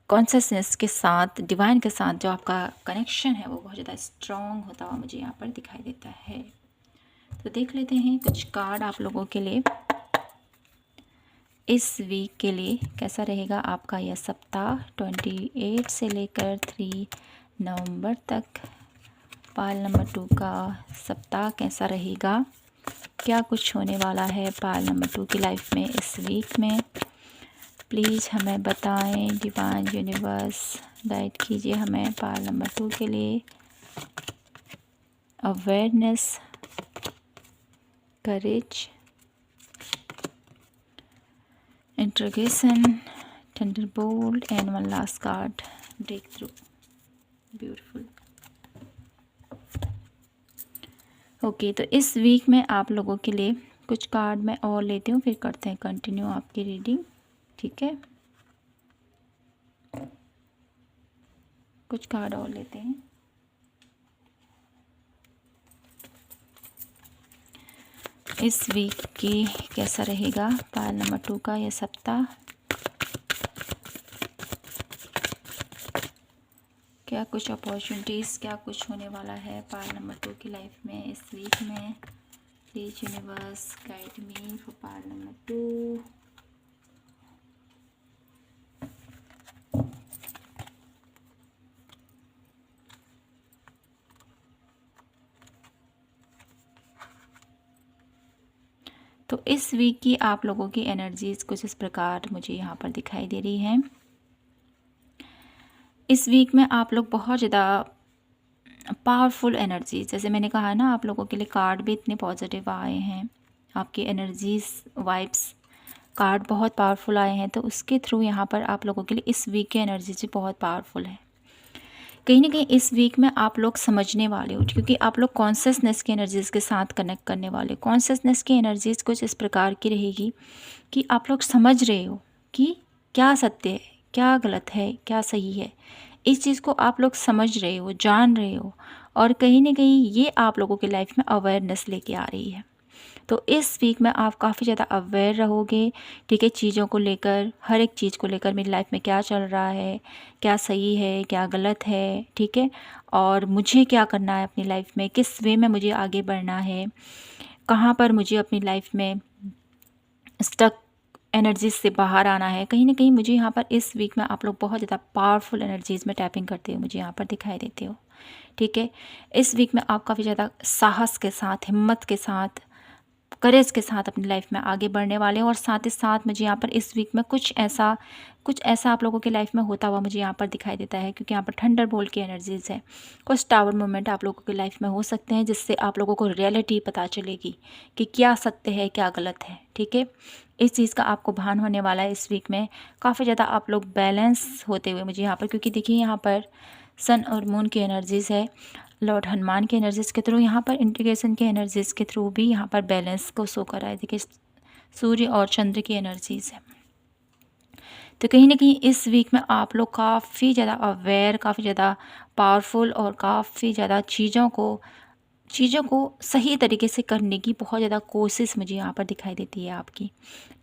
कॉन्शियसनेस के साथ, डिवाइन के साथ जो आपका कनेक्शन है वो बहुत ज़्यादा स्ट्रॉन्ग होता हुआ मुझे यहाँ पर दिखाई देता है। तो देख लेते हैं कुछ कार्ड आप लोगों के लिए इस वीक के लिए कैसा रहेगा आपका यह सप्ताह 28 से लेकर 3 नवंबर तक। पायल नंबर 2 का सप्ताह कैसा रहेगा, क्या कुछ होने वाला है पायल नंबर 2 की लाइफ में इस वीक में, प्लीज़ हमें बताएं। डिवाइन यूनिवर्स गाइड कीजिए हमें पायल नंबर 2 के लिए। Awareness, courage, interrogation, thunderbolt and one last card, breakthrough. Beautiful. Okay, तो इस वीक में आप लोगों के लिए कुछ कार्ड मैं और लेती हूँ, फिर करते हैं कंटिन्यू आपकी रीडिंग। ठीक है, कुछ कार्ड और लेते हैं। इस वीक की कैसा रहेगा पायल नंबर 2 का यह सप्ताह, क्या कुछ अपॉर्चुनिटीज़, क्या कुछ होने वाला है पायल नंबर 2 की लाइफ में इस वीक में। Please universe guide me for Payal number 2। तो इस वीक की आप लोगों की एनर्जीज़ कुछ इस प्रकार मुझे यहाँ पर दिखाई दे रही हैं। इस वीक में आप लोग बहुत ज़्यादा पावरफुल एनर्जी, जैसे मैंने कहा ना, आप लोगों के लिए कार्ड भी इतने पॉजिटिव आए हैं, आपकी एनर्जीज, वाइब्स, कार्ड बहुत पावरफुल आए हैं। तो उसके थ्रू यहाँ पर आप लोगों के लिए इस वीक की एनर्जीज भी बहुत पावरफुल है। कहीं ना कहीं इस वीक में आप लोग समझने वाले हो, क्योंकि आप लोग कॉन्शियसनेस की एनर्जीज़ के साथ कनेक्ट करने वाले। कॉन्शियसनेस की एनर्जीज़ कुछ इस प्रकार की रहेगी कि आप लोग समझ रहे हो कि क्या सत्य है, क्या गलत है, क्या सही है। इस चीज़ को आप लोग समझ रहे हो, जान रहे हो, और कहीं ना कहीं ये आप लोगों की लाइफ में अवेयरनेस लेके आ रही है। तो इस वीक में आप काफ़ी ज़्यादा अवेयर रहोगे। ठीक है, चीज़ों को लेकर, हर एक चीज़ को लेकर, मेरी लाइफ में क्या चल रहा है, क्या सही है, क्या गलत है। ठीक है, और मुझे क्या करना है अपनी लाइफ में, किस वे में मुझे आगे बढ़ना है, कहाँ पर मुझे अपनी लाइफ में स्टक एनर्जीज से बाहर आना है। कहीं ना कहीं मुझे यहाँ पर इस वीक में आप लोग बहुत ज़्यादा पावरफुल एनर्जीज़ में टैपिंग करते हुए मुझे यहाँ पर दिखाई देते हो। ठीक है, इस वीक में आप काफ़ी ज़्यादा साहस के साथ, हिम्मत के साथ, करेज के साथ अपनी लाइफ में आगे बढ़ने वाले हैं। और साथ ही साथ मुझे यहाँ पर इस वीक में कुछ ऐसा आप लोगों की लाइफ में होता हुआ मुझे यहाँ पर दिखाई देता है, क्योंकि यहाँ पर थंडरबोल्ट की एनर्जीज़ है। कुछ टावर मोमेंट आप लोगों की लाइफ में हो सकते हैं, जिससे आप लोगों को रियलिटी पता चलेगी कि क्या सत्य है, क्या गलत है। ठीक है, इस चीज़ का आपको भान होने वाला है इस वीक में। काफ़ी ज़्यादा आप लोग बैलेंस होते हुए मुझे यहाँ पर, क्योंकि देखिए यहाँ पर सन और मून की एनर्जीज़ है, लॉर्ड हनुमान की एनर्जीज़ के थ्रू, यहाँ पर इंटीग्रेशन की एनर्जीज़ के थ्रू भी यहाँ पर बैलेंस को शो कर रहा है। देखिए सूर्य और चंद्र की एनर्जीज़ है। तो कहीं ना कहीं इस वीक में आप लोग काफ़ी ज़्यादा अवेयर, काफ़ी ज़्यादा पावरफुल और काफ़ी ज़्यादा चीज़ों को सही तरीके से करने की बहुत ज़्यादा कोशिश मुझे यहाँ पर दिखाई देती है आपकी।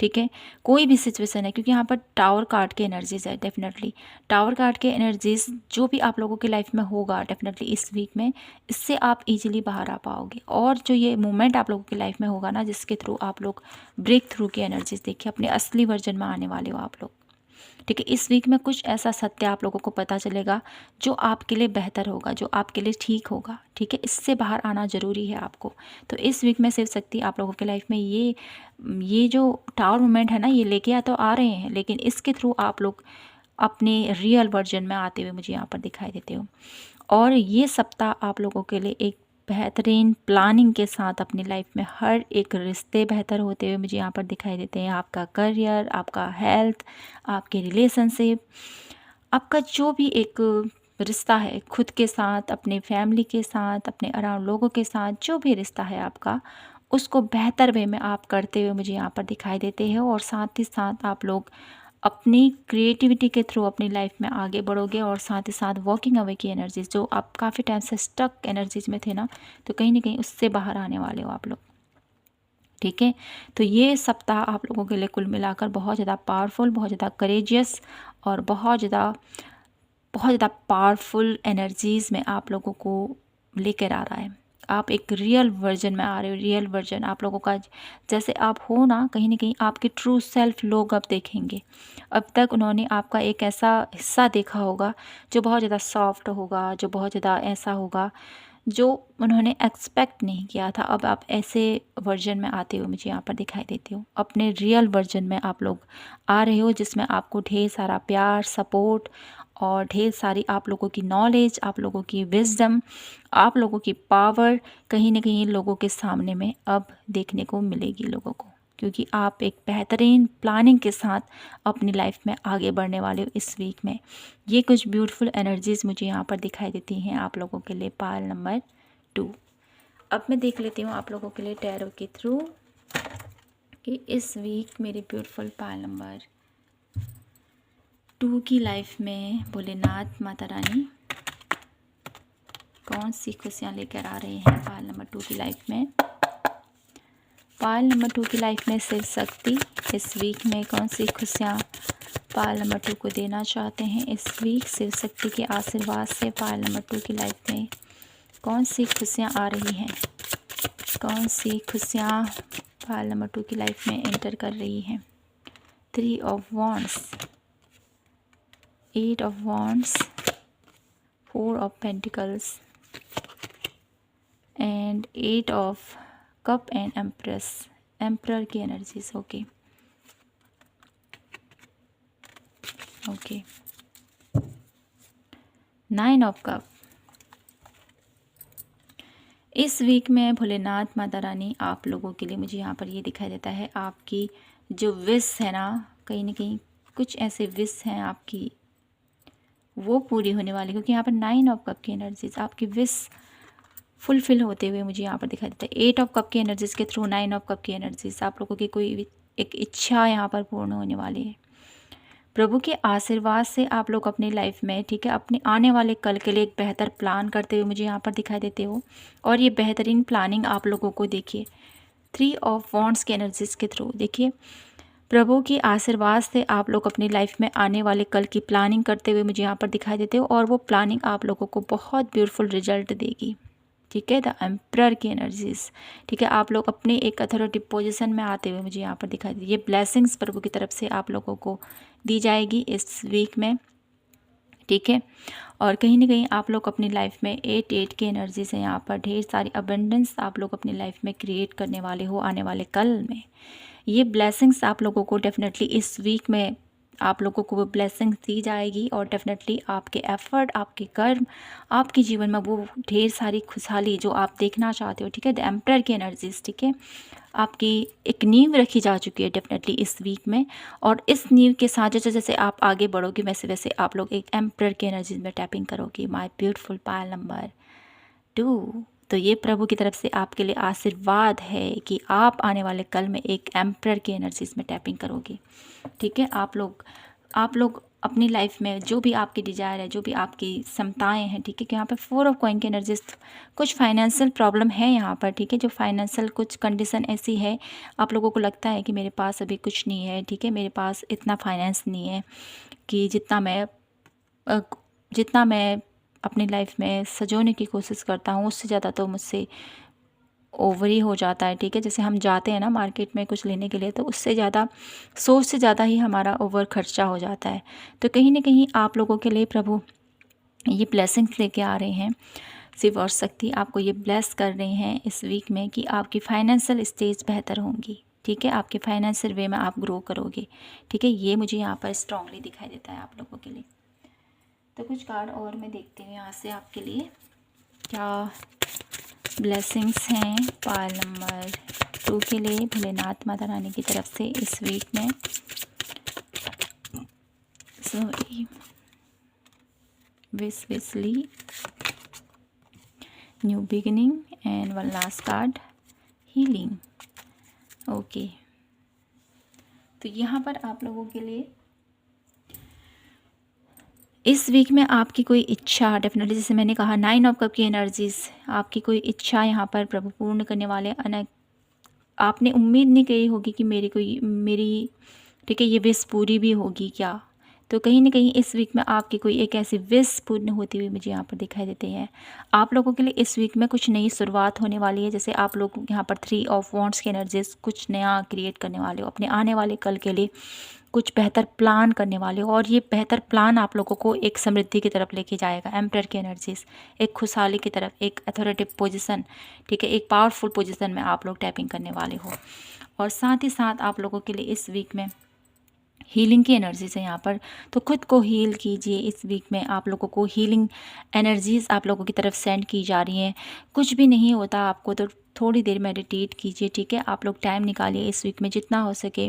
ठीक है, कोई भी सिचुएशन है, क्योंकि यहाँ पर टावर कार्ड की एनर्जीज है। डेफिनेटली टावर कार्ड के एनर्जीज जो भी आप लोगों की लाइफ में होगा डेफिनेटली इस वीक में, इससे आप इजीली बाहर आ पाओगे। और जो ये मूवमेंट आप लोगों की लाइफ में होगा ना, जिसके थ्रू आप लोग ब्रेक थ्रू की एनर्जीज देखिए, अपने असली वर्जन में आने वाले हो आप लोग। ठीक है, इस वीक में कुछ ऐसा सत्य आप लोगों को पता चलेगा जो आपके लिए बेहतर होगा, जो आपके लिए ठीक होगा। ठीक है, इससे बाहर आना ज़रूरी है आपको। तो इस वीक में शिव शक्ति आप लोगों की लाइफ में ये जो टावर मूवमेंट है ना, ये लेके तो आ रहे हैं, लेकिन इसके थ्रू आप लोग अपने रियल वर्जन में आते हुए मुझे यहाँ पर दिखाई देते हो। और ये सप्ताह आप लोगों के लिए एक बेहतरीन प्लानिंग के साथ अपनी लाइफ में हर एक रिश्ते बेहतर होते हुए मुझे यहाँ पर दिखाई देते हैं। आपका करियर, आपका हेल्थ, आपके रिलेशनशिप, आपका जो भी एक रिश्ता है खुद के साथ, अपने फैमिली के साथ, अपने अराउंड लोगों के साथ, जो भी रिश्ता है आपका, उसको बेहतर वे में आप करते हुए मुझे यहाँ पर दिखाई देते हैं। और साथ ही साथ आप लोग अपनी क्रिएटिविटी के थ्रू अपनी लाइफ में आगे बढ़ोगे। और साथ ही साथ वॉकिंग अवे की एनर्जीज, जो आप काफ़ी टाइम से स्टक एनर्जीज में थे ना, तो कहीं ना कहीं उससे बाहर आने वाले हो आप लोग। ठीक है, तो ये सप्ताह आप लोगों के लिए कुल मिलाकर बहुत ज़्यादा पावरफुल, बहुत ज़्यादा करेजियस और बहुत ज़्यादा पावरफुल एनर्जीज़ में आप लोगों को लेकर आ रहा है। आप एक रियल वर्जन में आ रहे हो। रियल वर्जन आप लोगों का जैसे आप हो ना, कहीं ना कहीं आपके ट्रू सेल्फ लोग अब देखेंगे। अब तक उन्होंने आपका एक ऐसा हिस्सा देखा होगा जो बहुत ज़्यादा सॉफ्ट होगा, जो बहुत ज़्यादा ऐसा होगा जो उन्होंने एक्सपेक्ट नहीं किया था। अब आप ऐसे वर्जन में आते हो मुझे यहाँ पर दिखाई देते हो। अपने रियल वर्जन में आप लोग आ रहे हो, जिसमें आपको ढेर सारा प्यार, सपोर्ट और ढेर सारी आप लोगों की नॉलेज, आप लोगों की विजडम, आप लोगों की पावर कहीं ना कहीं लोगों के सामने में अब देखने को मिलेगी लोगों को, क्योंकि आप एक बेहतरीन प्लानिंग के साथ अपनी लाइफ में आगे बढ़ने वाले हो इस वीक में। ये कुछ ब्यूटीफुल एनर्जीज़ मुझे यहाँ पर दिखाई देती हैं आप लोगों के लिए। पायल नंबर 2। अब मैं देख लेती हूँ आप लोगों के लिए टैरो के थ्रू कि इस वीक मेरे ब्यूटीफुल पायल नंबर 2 की लाइफ में भोलेनाथ माता रानी कौन सी खुशियाँ लेकर आ रहे हैं पायल नंबर 2 की लाइफ में। पायल नंबर 2 की लाइफ में शिव शक्ति इस वीक में कौन सी खुशियाँ पायल नंबर 2 को देना चाहते हैं इस वीक। शिव शक्ति के आशीर्वाद से पायल नंबर 2 की लाइफ में कौन सी खुशियाँ आ रही हैं, कौन सी खुशियाँ पायल नंबर 2 की लाइफ में एंटर कर रही हैं। 3 of wands, 8 of wands, 4 of pentacles and 8 of cup and empress, emperor की एनर्जीज। Okay, 9 of cup. इस वीक में भोलेनाथ माता रानी आप लोगों के लिए मुझे यहाँ पर ये दिखाई देता है, आपकी जो विश है ना, कहीं ना कहीं कुछ ऐसे विश हैं आपकी वो पूरी होने वाली, क्योंकि यहाँ पर 9 ऑफ कप की एनर्जीज आपकी विश फुलफिल होते हुए मुझे यहाँ पर दिखाई देता है। 8 ऑफ कप की एनर्जीज के थ्रू 9 ऑफ कप की एनर्जीज आप लोगों की कोई एक इच्छा यहाँ पर पूर्ण होने वाली है। प्रभु के आशीर्वाद से आप लोग अपनी लाइफ में, ठीक है, अपने आने वाले कल के लिए एक बेहतर प्लान करते हुए मुझे यहाँ पर दिखाई देते हो। और ये बेहतरीन प्लानिंग आप लोगों को देखिए 3 ऑफ वॉन्ड्स की एनर्जीज के थ्रू देखिए, प्रभु की आशीर्वाद से आप लोग अपनी लाइफ में आने वाले कल की प्लानिंग करते हुए मुझे यहाँ पर दिखाई देते हो। और वो प्लानिंग आप लोगों को बहुत ब्यूटीफुल रिजल्ट देगी। ठीक है, द एम्प्रर की एनर्जीज, ठीक है, आप लोग अपने एक अथॉरिटी पोजीशन में आते हुए मुझे यहाँ पर दिखाई दे। ये ब्लेसिंग्स प्रभु की तरफ से आप लोगों को दी जाएगी इस वीक में। ठीक है, और कहीं ना कहीं आप लोग अपनी लाइफ में 8 की एनर्जी से यहाँ पर ढेर सारी अबंडेंस आप लोग अपनी लाइफ में क्रिएट करने वाले हो आने वाले कल में। ये ब्लेसिंग्स आप लोगों को डेफिनेटली इस वीक में आप लोगों को वो ब्लेसिंग दी जाएगी और डेफिनेटली आपके एफर्ट, आपके कर्म, आपके जीवन में वो ढेर सारी खुशहाली जो आप देखना चाहते हो, ठीक है, द एम्परर की एनर्जीज, ठीक है, आपकी एक नींव रखी जा चुकी है डेफिनेटली इस वीक में। और इस नींव के साथ जैसे जैसे आप आगे बढ़ोगे वैसे वैसे आप लोग एक एम्परर की एनर्जीज में टैपिंग करोगे। My beautiful Payal number 2। तो ये प्रभु की तरफ से आपके लिए आशीर्वाद है कि आप आने वाले कल में एक एम्परर की एनर्जीज में टैपिंग करोगे, ठीक है। आप लोग अपनी लाइफ में जो भी आपकी डिज़ायर है, जो भी आपकी क्षमताएं हैं, ठीक है, कि यहाँ पर 4 ऑफ कॉइन की एनर्जीज, कुछ फाइनेंशियल प्रॉब्लम है यहाँ पर, ठीक है, जो फाइनेंशियल कुछ कंडीशन ऐसी है, आप लोगों को लगता है कि मेरे पास अभी कुछ नहीं है, ठीक है, मेरे पास इतना फाइनेंस नहीं है कि जितना मैं अपनी लाइफ में सजोने की कोशिश करता हूँ उससे ज़्यादा तो मुझसे ओवर ही हो जाता है, ठीक है। जैसे हम जाते हैं ना मार्केट में कुछ लेने के लिए, तो उससे ज़्यादा, सोच से ज़्यादा ही हमारा ओवर खर्चा हो जाता है। तो कहीं ना कहीं आप लोगों के लिए प्रभु ये ब्लेसिंग्स लेके आ रहे हैं, शिव और शक्ति आपको ये ब्लेस कर रहे हैं इस वीक में कि आपकी फाइनेंशियल स्टेज बेहतर होंगी, ठीक है, आपके फाइनेंशियल वे में आप ग्रो करोगे, ठीक है। ये मुझे यहाँ पर स्ट्रांगली दिखाई देता है आप लोगों के लिए। तो कुछ कार्ड और मैं देखती हूँ यहाँ से आपके लिए क्या ब्लेसिंग्स हैं पायल नंबर 2 के लिए भोलेनाथ माता रानी की तरफ से इस वीक में। विशली new beginning and one last card healing. Okay, तो यहाँ पर आप लोगों के लिए इस वीक में आपकी कोई इच्छा डेफिनेटली, जैसे मैंने कहा 9 ऑफ कप की एनर्जीज, आपकी कोई इच्छा यहाँ पर प्रभु पूर्ण करने वाले। आपने उम्मीद नहीं करी होगी कि मेरी ठीक है ये विश पूरी भी होगी क्या, तो कहीं ना कहीं इस वीक में आपकी कोई एक ऐसी विश पूर्ण होती हुई मुझे यहाँ पर दिखाई देते हैं। आप लोगों के लिए इस वीक में कुछ नई शुरुआत होने वाली है। जैसे आप लोग यहाँ पर 3 ऑफ वॉन्ड्स की एनर्जीज कुछ नया क्रिएट करने वाले हो, अपने आने वाले कल के लिए कुछ बेहतर प्लान करने वाले हो, और ये बेहतर प्लान आप लोगों को एक समृद्धि की तरफ लेके जाएगा। एम्परर की एनर्जीज एक खुशहाली की तरफ, एक अथॉरिटेटिव पोजीशन, ठीक है, एक पावरफुल पोजीशन में आप लोग टैपिंग करने वाले हो। और साथ ही साथ आप लोगों के लिए इस वीक में हीलिंग की एनर्जीज है यहाँ पर, तो खुद को हील कीजिए। इस वीक में आप लोगों को हीलिंग एनर्जीज आप लोगों की तरफ सेंड की जा रही हैं। कुछ भी नहीं होता आपको तो थोड़ी देर मेडिटेट कीजिए, ठीक है, आप लोग टाइम निकालिए इस वीक में, जितना हो सके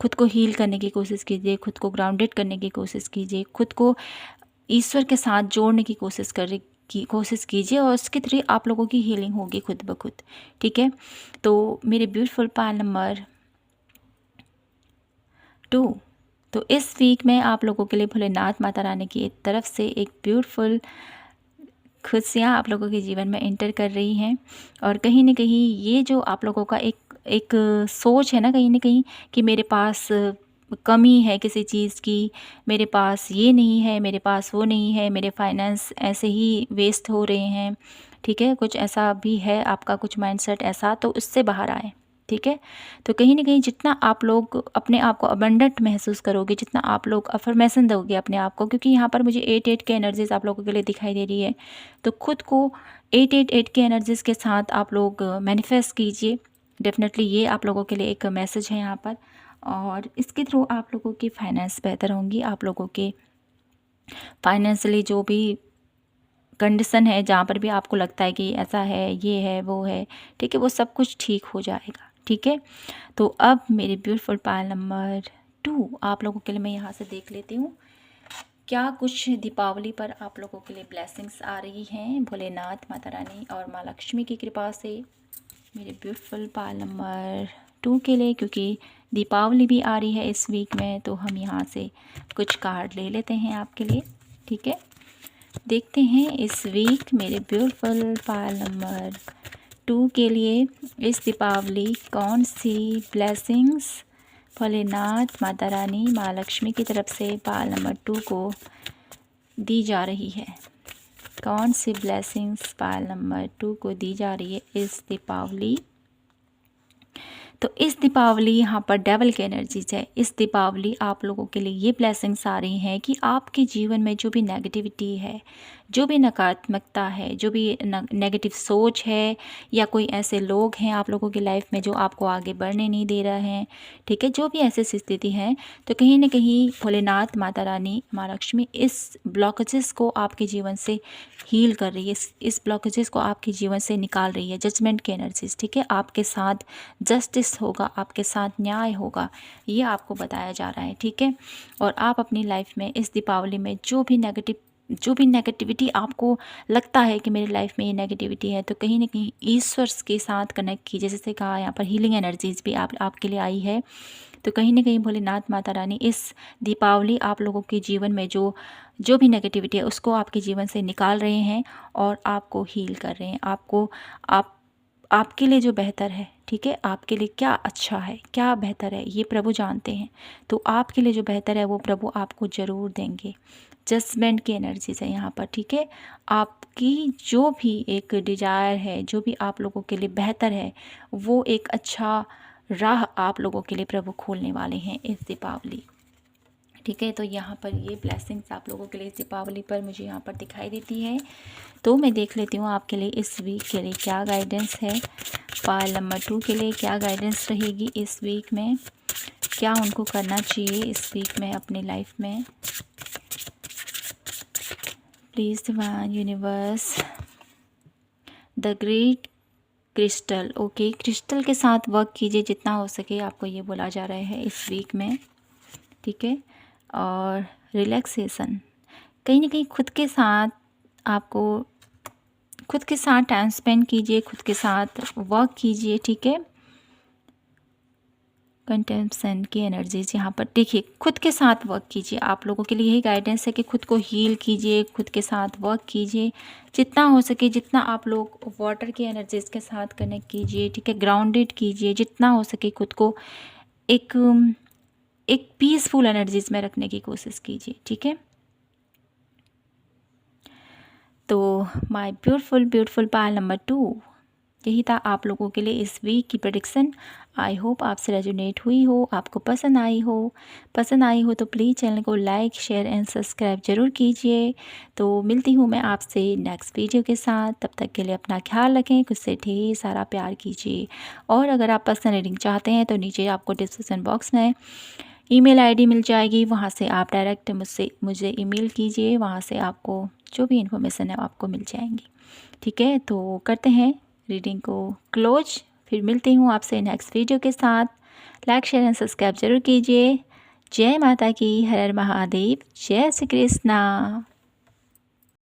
खुद को हील करने की कोशिश कीजिए, खुद को ग्राउंडेड करने की कोशिश कीजिए, खुद को ईश्वर के साथ जोड़ने की कोशिश कीजिए, और उसके थ्रू आप लोगों की हीलिंग होगी खुद ब खुद, ठीक है। तो मेरे ब्यूटीफुल पायल नंबर 2, तो इस वीक में आप लोगों के लिए भोलेनाथ माता रानी की तरफ से एक ब्यूटीफुल खुशियाँ आप लोगों के जीवन में एंटर कर रही हैं। और कहीं ना कहीं ये जो आप लोगों का एक सोच है ना कहीं कि मेरे पास कमी है किसी चीज़ की, मेरे पास ये नहीं है, मेरे पास वो नहीं है, मेरे फाइनेंस ऐसे ही वेस्ट हो रहे हैं, ठीक है, कुछ ऐसा भी है आपका कुछ माइंडसेट ऐसा, तो उससे बाहर आए, ठीक है। तो कहीं ना कहीं जितना आप लोग अपने आप को अबंडेंट महसूस करोगे, जितना आप लोग अफर्मेशन दोगे अपने आप को, क्योंकि यहाँ पर मुझे 8 के एनर्जीज आप लोगों के लिए दिखाई दे रही है, तो खुद को 8 के एनर्जीज के साथ आप लोग मैनिफेस्ट कीजिए। डेफिनेटली ये आप लोगों के लिए एक मैसेज है यहाँ पर, और इसके थ्रू आप लोगों की फाइनेंस बेहतर होंगी। आप लोगों के फाइनेंशियली जो भी कंडीशन है, जहाँ पर भी आपको लगता है कि ऐसा है, ये है, वो है, ठीक है, वो सब कुछ ठीक हो जाएगा, ठीक है। तो अब मेरे ब्यूटीफुल पायल नंबर 2 आप लोगों के लिए मैं यहाँ से देख लेती हूँ क्या कुछ दीपावली पर आप लोगों के लिए ब्लेसिंग्स आ रही हैं भोलेनाथ माता रानी और माँ लक्ष्मी की कृपा से मेरे ब्यूटीफुल पायल नंबर 2 के लिए, क्योंकि दीपावली भी आ रही है इस वीक में, तो हम यहाँ से कुछ कार्ड ले लेते हैं आपके लिए, ठीक है। देखते हैं इस वीक मेरे ब्यूटीफुल पायल नंबर 2 के लिए इस दीपावली कौन सी ब्लेसिंग्स भोलेनाथ माता रानी माँ लक्ष्मी की तरफ से पायल नंबर 2 को दी जा रही है। कौन सी ब्लेसिंग्स पायल नंबर 2 को दी जा रही है इस दीपावली। तो इस दीपावली यहाँ पर डबल की एनर्जीज है। इस दीपावली आप लोगों के लिए ये ब्लेसिंग्स आ रही हैं कि आपके जीवन में जो भी नेगेटिविटी है, जो भी नकारात्मकता है, जो भी नेगेटिव सोच है, या कोई ऐसे लोग हैं आप लोगों की लाइफ में जो आपको आगे बढ़ने नहीं दे रहे हैं, ठीक है, जो भी ऐसी स्थिति है, तो कहीं ना कहीं भोलेनाथ, माता रानी, माँ लक्ष्मी इस ब्लॉकेजेस को आपके जीवन से हील कर रही है, इस ब्लॉकेजेस को आपके जीवन से निकाल रही है। जजमेंट की एनर्जीज, ठीक है, आपके साथ जस्टिस होगा, आपके साथ न्याय होगा, ये आपको बताया जा रहा है, ठीक है। और आप अपनी लाइफ में इस दीपावली में जो भी नेगेटिविटी आपको लगता है कि मेरी लाइफ में ये नेगेटिविटी है, तो कहीं ना कहीं ईश्वर के साथ कनेक्ट कीजिए। जैसे कहा यहाँ पर हीलिंग एनर्जीज भी आपके लिए आई है, तो कहीं ना कहीं भोलेनाथ, माता रानी इस दीपावली आप लोगों के जीवन में जो भी नेगेटिविटी है उसको आपके जीवन से निकाल रहे हैं और आपको हील कर रहे हैं। आपके लिए जो बेहतर है, ठीक है, आपके लिए क्या अच्छा है, क्या बेहतर है, ये प्रभु जानते हैं। तो आपके लिए जो बेहतर है वो प्रभु आपको ज़रूर देंगे। जजमेंट की एनर्जीज है यहाँ पर, ठीक है। आपकी जो भी एक डिजायर है, जो भी आप लोगों के लिए बेहतर है, वो एक अच्छा राह आप लोगों के लिए प्रभु खोलने वाले हैं इस दीपावली, ठीक है। तो यहाँ पर ये ब्लेसिंग्स आप लोगों के लिए इस दीपावली पर मुझे यहाँ पर दिखाई देती है। तो मैं देख लेती हूँ आपके लिए इस वीक के लिए क्या गाइडेंस है। पायल नंबर 2 के लिए क्या गाइडेंस रहेगी इस वीक में, क्या उनको करना चाहिए इस वीक में अपनी लाइफ में। Please divine universe, the great crystal, okay, crystal के साथ वर्क कीजिए जितना हो सके, आपको ये बोला जा रहा है इस वीक में, ठीक है। और रिलैक्सेशन, कहीं ना कहीं खुद के साथ टाइम स्पेंड कीजिए, खुद के साथ वर्क कीजिए, ठीक है। कंटेम्पशन की एनर्जीज यहाँ पर देखिए, खुद के साथ वर्क कीजिए। आप लोगों के लिए यही गाइडेंस है कि खुद को हील कीजिए, खुद के साथ वर्क कीजिए जितना हो सके, जितना आप लोग वाटर की एनर्जीज के साथ कनेक्ट कीजिए, ठीक है, ग्राउंडेड कीजिए जितना हो सके, खुद को एक पीसफुल एनर्जीज में रखने की कोशिश कीजिए, ठीक है। तो माय ब्यूटीफुल पायल नंबर 2, यही था आप लोगों के लिए इस वीक की प्रेडिक्शन। आई होप आपसे रेजोनेट हुई हो, आपको पसंद आई हो तो प्लीज़ चैनल को लाइक, शेयर एंड सब्सक्राइब ज़रूर कीजिए। तो मिलती हूँ मैं आपसे नेक्स्ट वीडियो के साथ, तब तक के लिए अपना ख्याल रखें, खुद से ढेर सारा प्यार कीजिए। और अगर आप पर्सनल रीडिंग चाहते हैं तो नीचे आपको डिस्क्रिप्शन बॉक्स में ईमेल आईडी मिल जाएगी, वहाँ से आप डायरेक्ट मुझे ईमेल कीजिए, वहाँ से आपको जो भी इन्फॉर्मेशन है आपको मिल जाएंगी, ठीक है। तो करते हैं रीडिंग को क्लोज, फिर मिलती हूँ आपसे नेक्स्ट वीडियो के साथ। लाइक, शेयर एंड सब्सक्राइब जरूर कीजिए। जय माता की, हर हर महादेव, जय श्री कृष्णा।